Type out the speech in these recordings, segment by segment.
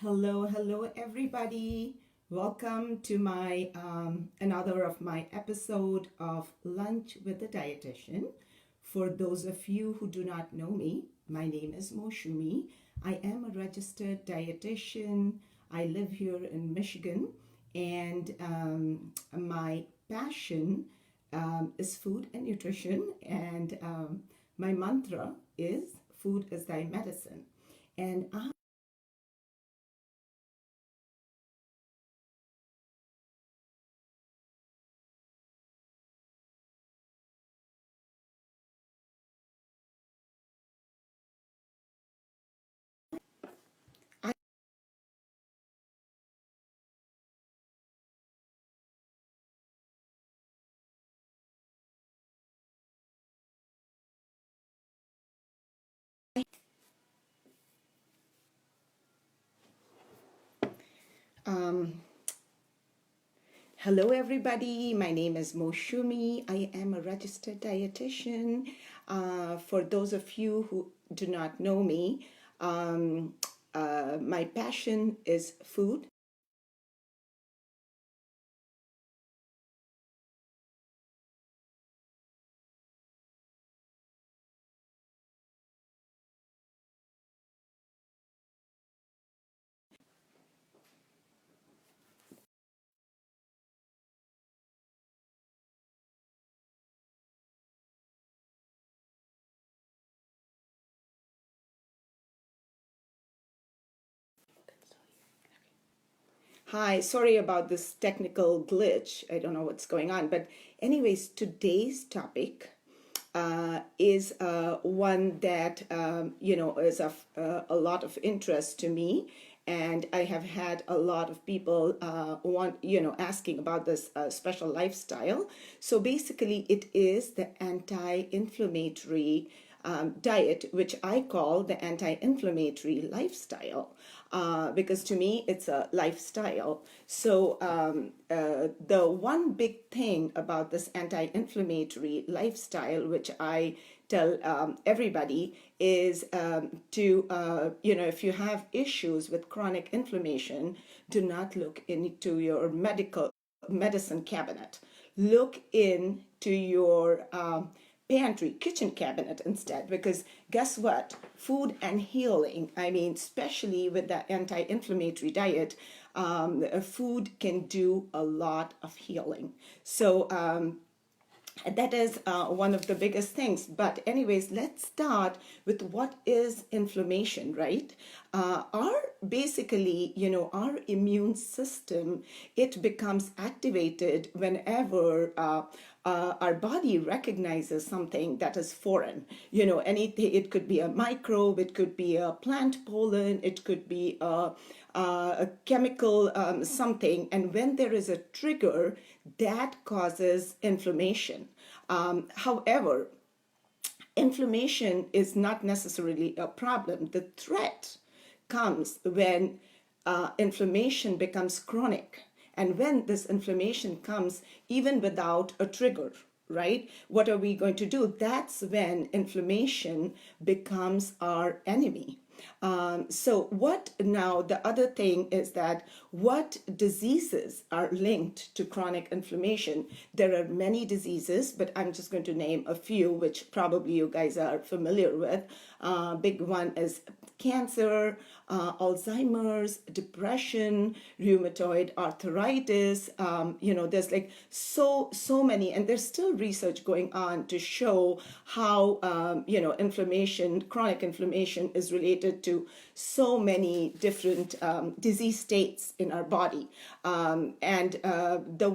Hello, everybody. Welcome to my another of my episode of Lunch with the Dietitian. For those of you who do not know me, my name is Moshumi. I am a registered dietitian. I live here in Michigan, and my passion is food and nutrition. And my mantra is "Food is thy medicine." And I um, Hello, everybody. My name is Moshumi. I am a registered dietitian. For those of you who do not know me, my passion is food. Hi, sorry about this technical glitch. I don't know what's going on. But, anyways, today's topic is one that is of a lot of interest to me, and I have had a lot of people asking about this special lifestyle. So basically, it is the anti-inflammatory diet, which I call the anti-inflammatory lifestyle, because to me it's a lifestyle. So the one big thing about this anti-inflammatory lifestyle, which I tell everybody, is if you have issues with chronic inflammation, do not look into your medicine cabinet. Look into your pantry, kitchen cabinet instead, because guess what? Food and healing, I mean, especially with the anti-inflammatory diet, food can do a lot of healing. So that is one of the biggest things. But anyways, let's start with what is inflammation, right? Our basically, our immune system, it becomes activated whenever our body recognizes something that is foreign. Anything. It could be a microbe, it could be a plant pollen, it could be a chemical something, and when there is a trigger, that causes inflammation. However, inflammation is not necessarily a problem. The threat comes when inflammation becomes chronic. And when this inflammation comes, even without a trigger, right? What are we going to do? That's when inflammation becomes our enemy. So what now, the other thing is that what diseases are linked to chronic inflammation? There are many diseases, but I'm just going to name a few, which probably you guys are familiar with. Big one is cancer, Alzheimer's, depression, rheumatoid arthritis. There's like so many, and there's still research going on to show how inflammation, chronic inflammation, is related to so many different disease states in our body. And the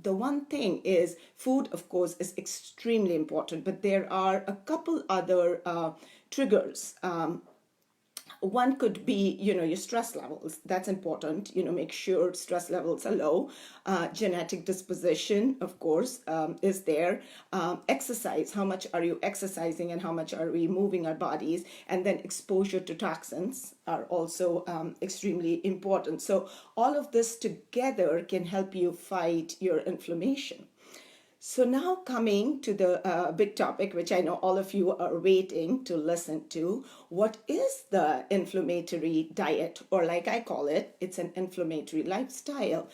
one thing is food, of course, is extremely important, but there are a couple other triggers. One could be, your stress levels. That's important. Make sure stress levels are low. Genetic disposition, of course, is there. Exercise. How much are you exercising and how much are we moving our bodies? And then exposure to toxins are also extremely important. So all of this together can help you fight your inflammation. So now coming to the big topic, which I know all of you are waiting to listen to, what is the inflammatory diet? Or like I call it, it's an inflammatory lifestyle.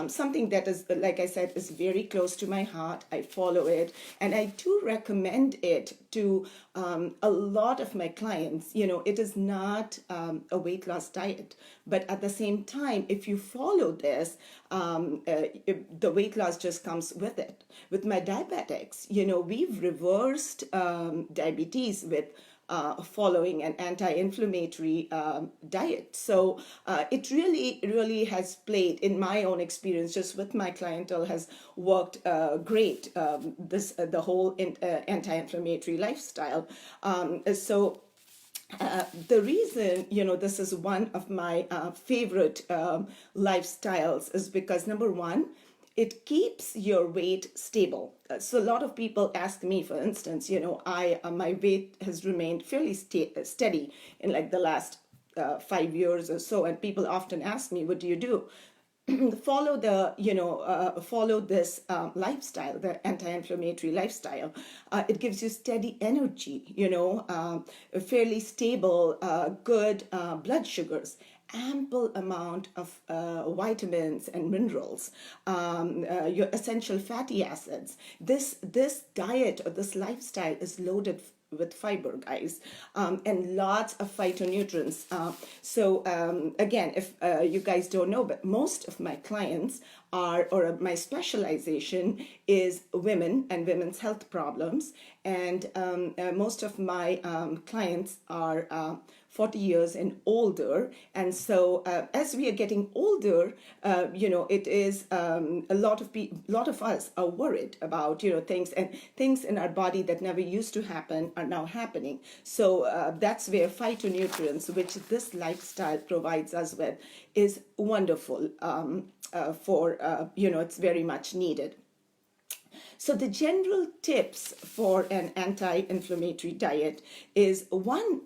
Something that is, like I said, is very close to my heart. I follow it and I do recommend it to a lot of my clients. It is not a weight loss diet, but at the same time, if you follow this, the weight loss just comes with it. With my diabetics, we've reversed diabetes with following an anti-inflammatory diet. So it really has played, in my own experience, just with my clientele, has worked great. The whole anti-inflammatory lifestyle. The reason, this is one of my favorite lifestyles is because, number one, it keeps your weight stable. So a lot of people ask me, for instance, I my weight has remained fairly steady in like the last 5 years or so, and people often ask me, what do you do? Follow this lifestyle, the anti-inflammatory lifestyle. It gives you steady energy, fairly stable, good blood sugars, ample amount of vitamins and minerals, your essential fatty acids. This diet or this lifestyle is loaded with fiber, guys, and lots of phytonutrients. Again, if you guys don't know, but most of my clients or my specialization is women and women's health problems. And most of my clients are 40 years and older. And so as we are getting older, it is a lot of us are worried about, things in our body that never used to happen are now happening. So that's where phytonutrients, which this lifestyle provides us with, is wonderful it's very much needed. So the general tips for an anti-inflammatory diet is one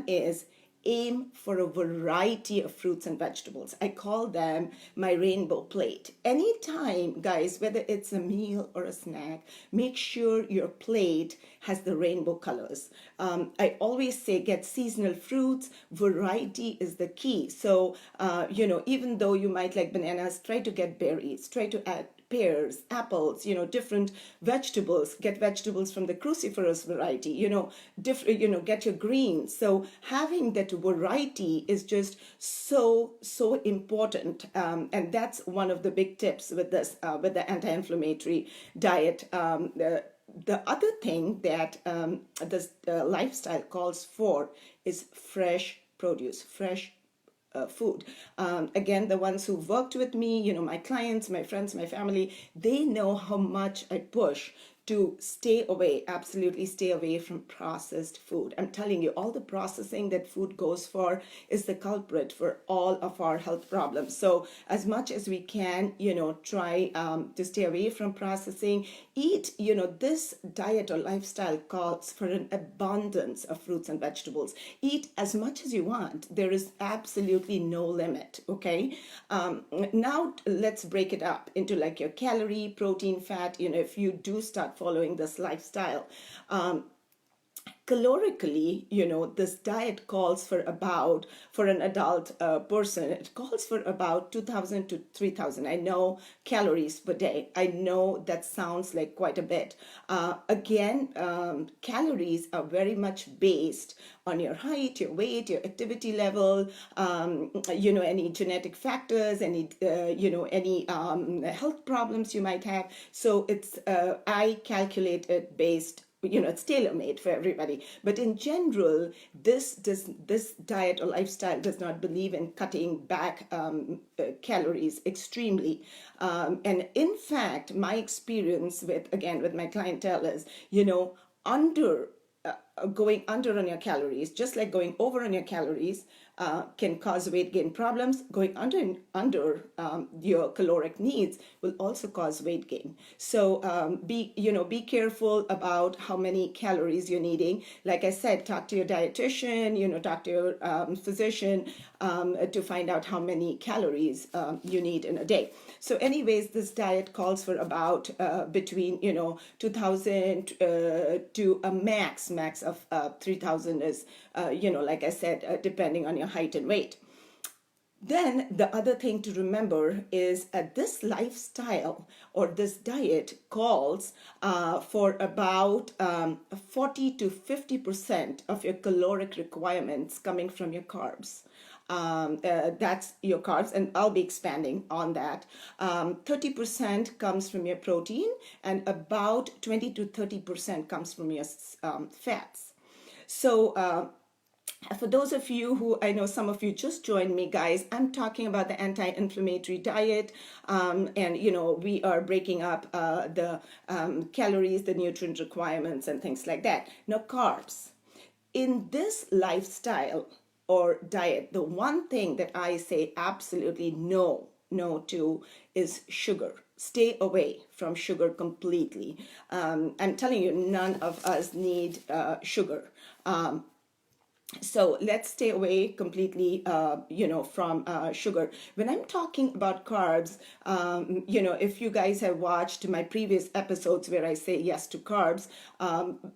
is aim for a variety of fruits and vegetables. I call them my rainbow plate. Anytime, guys, whether it's a meal or a snack, make sure your plate has the rainbow colors. I always say get seasonal fruits. Variety is the key. So, even though you might like bananas, try to get berries, try to add pears, apples, different vegetables. Get vegetables from the cruciferous variety, get your greens. So having that variety is just so important. And that's one of the big tips with this, with the anti-inflammatory diet. The other thing that this lifestyle calls for is fresh produce, fresh food. Again, the ones who've worked with me, my clients, my friends, my family, they know how much I push to absolutely stay away from processed food. I'm telling you, all the processing that food goes for is the culprit for all of our health problems. So as much as we can, try to stay away from processing, eat, this diet or lifestyle calls for an abundance of fruits and vegetables. Eat as much as you want. There is absolutely no limit, okay? Now let's break it up into like your calorie, protein, fat, if you do start following this lifestyle. Calorically, this diet calls for an adult person, it calls for about 2,000 to 3,000. I know calories per day. I know that sounds like quite a bit. Again, calories are very much based on your height, your weight, your activity level, any genetic factors, any health problems you might have. So I calculate it based, it's tailor-made for everybody. But in general, this diet or lifestyle does not believe in cutting back calories extremely. And in fact, my experience with my clientele is, under going under on your calories, just like going over on your calories can cause weight gain problems, going under your caloric needs will also cause weight gain. So be careful about how many calories you're needing. Like I said, talk to your dietitian, talk to your physician to find out how many calories you need in a day. So anyways, this diet calls for about between 2,000 to a max of 3,000 is like I said, depending on your height and weight. Then the other thing to remember is this lifestyle or this diet calls for about 40 to 50% of your caloric requirements coming from your carbs. That's your carbs, and I'll be expanding on that. 30% comes from your protein, and about 20 to 30% comes from your fats. So for those of you who, I know some of you just joined me, guys, I'm talking about the anti-inflammatory diet, and we are breaking up the calories, the nutrient requirements, and things like that. Now, carbs. In this lifestyle or diet, the one thing that I say absolutely no to is sugar. Stay away from sugar completely. I'm telling you, none of us need sugar. So let's stay away completely, from sugar. When I'm talking about carbs, if you guys have watched my previous episodes where I say yes to carbs,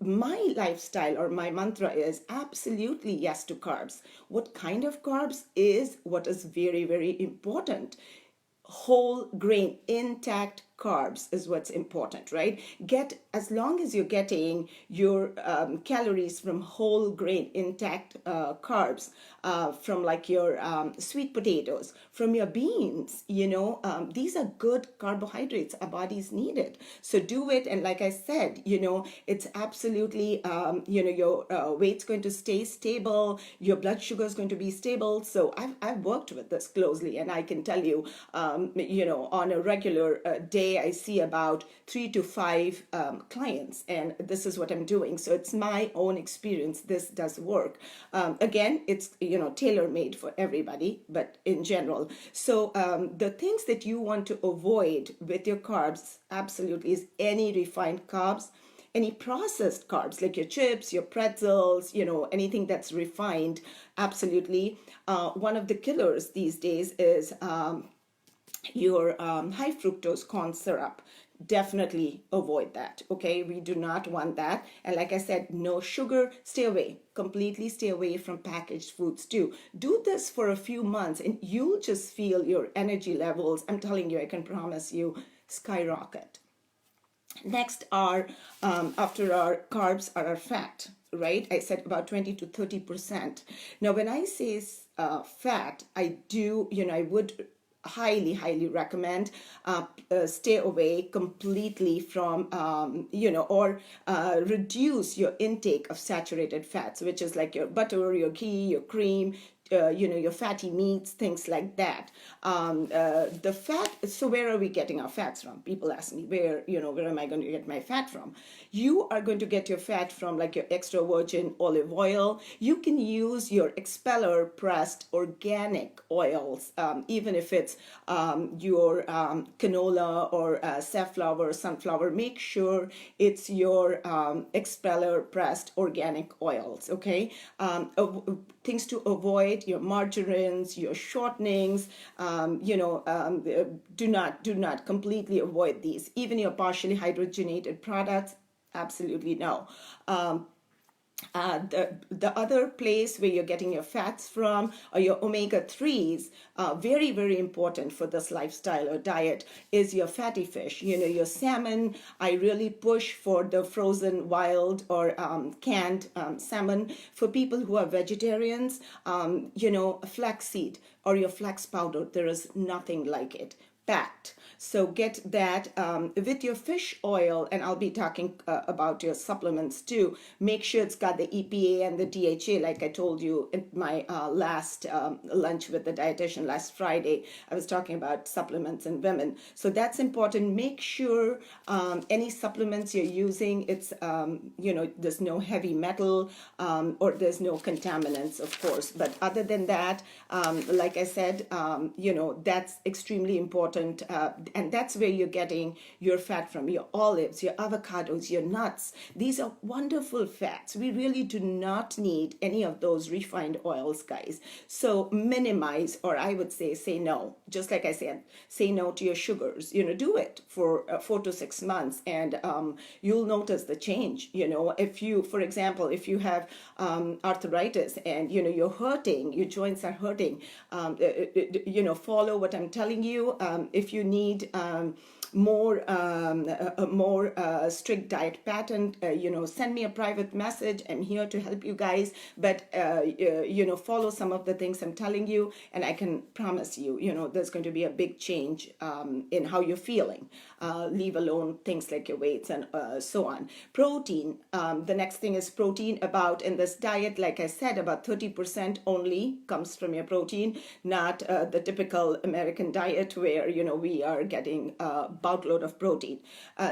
my lifestyle or my mantra is absolutely yes to carbs. What kind of carbs is what is very, very important. Whole grain, intact carbs is what's important, right? As long as you're getting your calories from whole grain, intact carbs, from like your sweet potatoes, from your beans, these are good carbohydrates our bodies need it. So do it. And like I said, it's absolutely, your weight's going to stay stable, your blood sugar is going to be stable. So I've worked with this closely, and I can tell you, on a regular day, I see about 3 to 5 clients, and this is what I'm doing. So it's my own experience. This does work. Again, it's tailor-made for everybody, but in general. So the things that you want to avoid with your carbs absolutely is any refined carbs, any processed carbs like your chips, your pretzels, anything that's refined. Absolutely. One of the killers these days is your high fructose corn syrup. Definitely avoid that. Okay, we do not want that. And like I said, no sugar. Stay away, completely stay away from packaged foods too. Do this for a few months and you'll just feel your energy levels, I'm telling you, I can promise you, skyrocket. Next are, after our carbs, are our fat, right? I said about 20 to 30%. Now, when I say fat, I would highly recommend stay away completely from or reduce your intake of saturated fats, which is like your butter, your ghee, your cream, your fatty meats, things like that. The fat, so where are we getting our fats from? People ask me, where am I going to get my fat from? You are going to get your fat from like your extra virgin olive oil. You can use your expeller pressed organic oils, even if it's your canola or safflower, sunflower. Make sure it's your expeller pressed organic oils, okay? Things to avoid, your margarines, your shortenings, do not completely avoid these. Even your partially hydrogenated products, absolutely no. The other place where you're getting your fats from are your omega-3s, very important for this lifestyle or diet, is your fatty fish. Your salmon. I really push for the frozen, wild, or canned salmon. For people who are vegetarians, flaxseed or your flax powder, there is nothing like it. fat. So get that with your fish oil, and I'll be talking about your supplements too. Make sure it's got the EPA and the DHA, like I told you in my last lunch with the dietitian last Friday. I was talking about supplements in women. So that's important. Make sure any supplements you're using, it's, there's no heavy metal or there's no contaminants, of course. But other than that, like I said, that's extremely important. And that's where you're getting your fat from, your olives, your avocados, your nuts. These are wonderful fats. We really do not need any of those refined oils, guys. So minimize, or I would say no. Just like I said, say no to your sugars. Do it for 4 to 6 months, and you'll notice the change. If you, for example, if you have arthritis and you're hurting, your joints are hurting, follow what I'm telling you. If you need more strict diet pattern, send me a private message. I'm here to help you guys, but follow some of the things I'm telling you, and I can promise you, there's going to be a big change in how you're feeling, leave alone things like your weights and so on. Protein, the next thing is protein. About in this diet, like I said, about 30% only comes from your protein, not the typical American diet where we are getting a boatload of protein.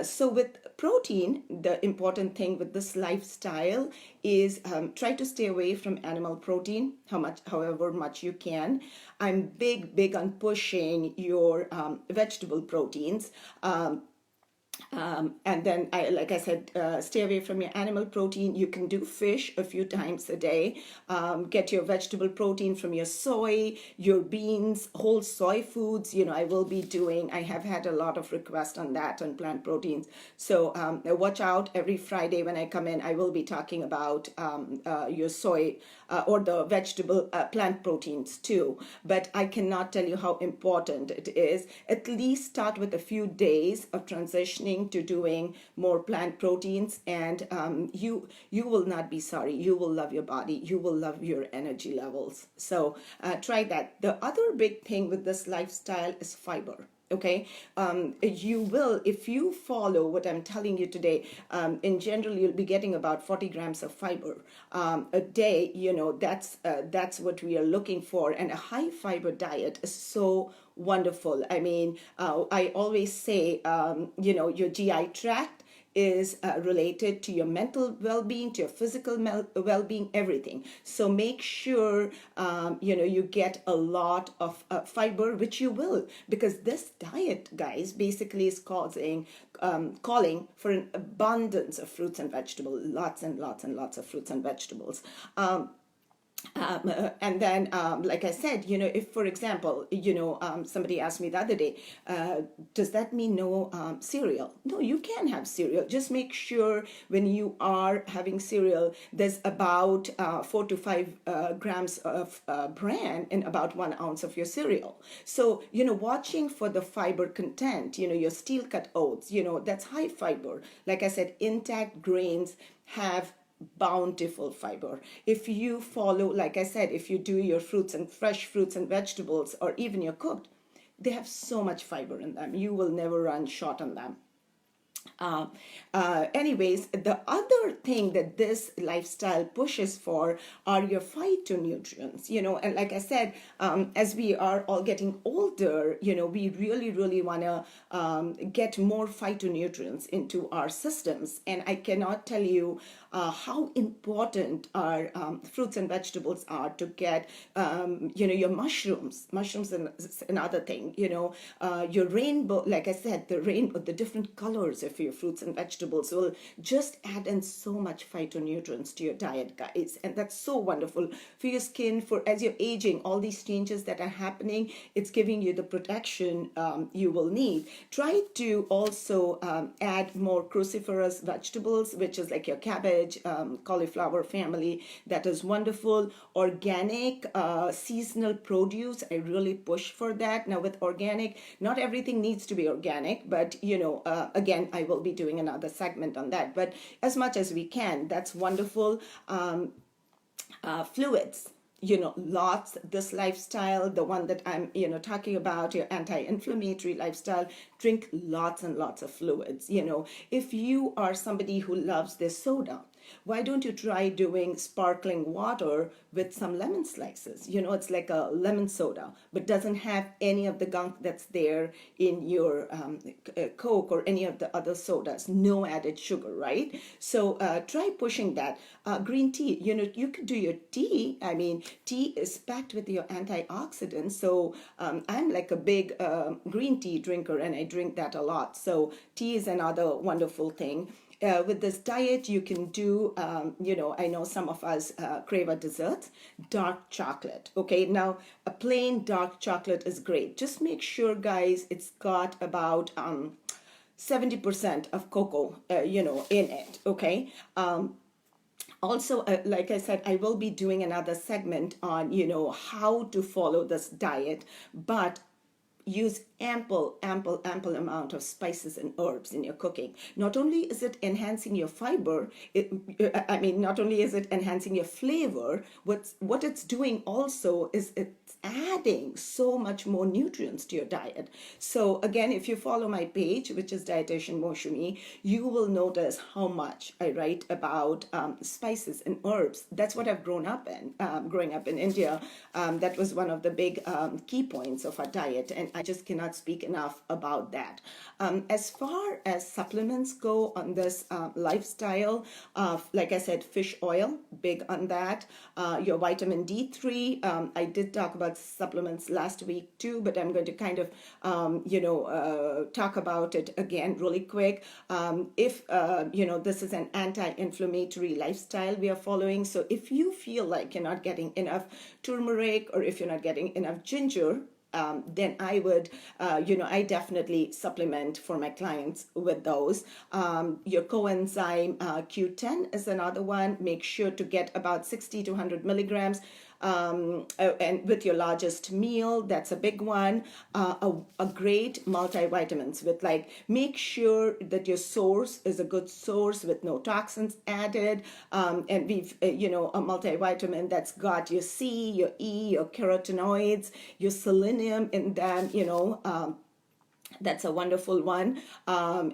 So with protein, the important thing with this lifestyle is try to stay away from animal protein, however much you can. I'm big on pushing your vegetable proteins. And then, like I said, stay away from your animal protein. You can do fish a few times a day. Get your vegetable protein from your soy, your beans, whole soy foods. I have had a lot of requests on that, on plant proteins. So watch out. Every Friday when I come in, I will be talking about your soy or the vegetable plant proteins too. But I cannot tell you how important it is. At least start with a few days of transitioning to doing more plant proteins, and you will not be sorry. You will love your body. You will love your energy levels. So try that. The other big thing with this lifestyle is fiber. Okay, you will, if you follow what I'm telling you today, in general, you'll be getting about 40 grams of fiber a day. That's what we are looking for. And a high fiber diet is so wonderful. I mean, I always say, your GI tract is related to your mental well-being, to your physical well-being, everything. So make sure, you get a lot of fiber, which you will, because this diet, guys, basically is calling for an abundance of fruits and vegetables, lots and lots and lots of fruits and vegetables. And then, like I said, if, for example, somebody asked me the other day, does that mean no cereal? No, you can have cereal. Just make sure when you are having cereal, there's about 4 to 5 grams of bran in about 1 ounce of your cereal. So, watching for the fiber content, your steel cut oats, that's high fiber. Like I said, intact grains have bountiful fiber. If you follow, like I said, if you do your fresh fruits and vegetables, or even your cooked, they have so much fiber in them. You will never run short on them. Anyways, the other thing that this lifestyle pushes for are your phytonutrients, and like I said, as we are all getting older, we really want to get more phytonutrients into our systems. And I cannot tell you how important our fruits and vegetables are to get, your mushrooms is another thing, your rainbow, like I said, the different colors of your fruits and vegetables will just add in so much phytonutrients to your diet, guys. And that's so wonderful for your skin, for as you're aging, all these changes that are happening, it's giving you the protection you will need. Try to also add more cruciferous vegetables, which is like your cabbage, cauliflower family. That is wonderful. Organic, seasonal produce, I really push for that. Now with organic, not everything needs to be organic, but again, I will be doing another segment on that. But as much as we can, that's wonderful. Fluids. lots, this lifestyle, the one that I'm, talking about, your anti-inflammatory lifestyle, drink lots and lots of fluids. If you are somebody who loves their soda, why don't you try doing sparkling water with some lemon slices? It's like a lemon soda, but doesn't have any of the gunk that's there in your Coke or any of the other sodas. No added sugar, right? So try pushing that. Green tea, you could do your tea. I mean, tea is packed with your antioxidants. So I'm like a big green tea drinker, and I drink that a lot. So tea is another wonderful thing. With this diet, you can do, I know some of us crave a dessert, dark chocolate. Okay, now a plain dark chocolate is great. Just make sure, guys, it's got about 70% of cocoa, in it. Okay. Also, like I said, I will be doing another segment on, how to follow this diet, but use ample amount of spices and herbs in your cooking. Not only is it enhancing your fiber, not only is it enhancing your flavor, what it's doing also is it's adding so much more nutrients to your diet. So again, if you follow my page, which is Dietitian Moshumi, you will notice how much I write about spices and herbs. That's what I've grown up in. Growing up in India, that was one of the big key points of our diet, and I just cannot speak enough about that. As far as supplements go on this lifestyle, like I said, fish oil, big on that. Your vitamin D3, I did talk about supplements last week too, but I'm going to kind of, talk about it again really quick. If, this is an anti-inflammatory lifestyle we are following. So if you feel like you're not getting enough turmeric, or if you're not getting enough ginger, then I would, I definitely supplement for my clients with those. Your coenzyme Q10 is another one. Make sure to get about 60 to 100 milligrams. And with your largest meal, that's a big one. A great multivitamins with, like, make sure that your source is a good source with no toxins added. And we've, a multivitamin that's got your C, your E, your carotenoids, your selenium in them, that's a wonderful one. So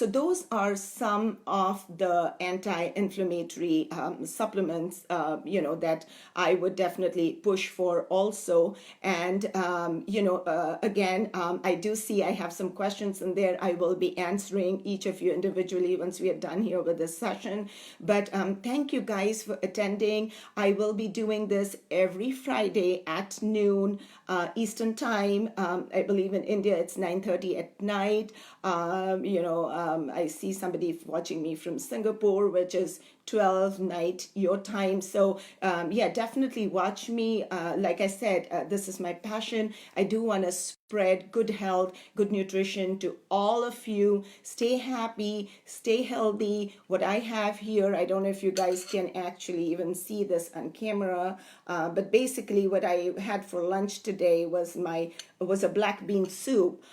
those are some of the anti-inflammatory supplements, that I would definitely push for also. And, again, I do see I have some questions in there. I will be answering each of you individually once we are done here with this session. But thank you guys for attending. I will be doing this every Friday at noon Eastern time. I believe in India it's 9:30 at night. I see somebody watching me from Singapore, which is 12 night your time. So definitely watch me. Like I said, this is my passion. I do want to spread good health, good nutrition to all of you. Stay happy, stay healthy. What I have here, I don't know if you guys can actually even see this on camera, but basically what I had for lunch today was a black bean soup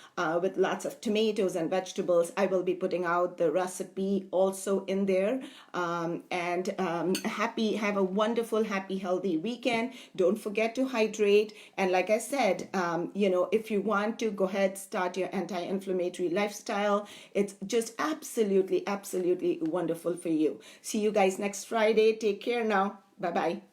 with lots of tomatoes and vegetables. I will be putting out the recipe also in there. Have a wonderful, happy, healthy weekend. Don't forget to hydrate. And like I said, if you want to, go ahead, start your anti-inflammatory lifestyle. It's just absolutely, absolutely wonderful for you. See you guys next Friday. Take care now. Bye-bye.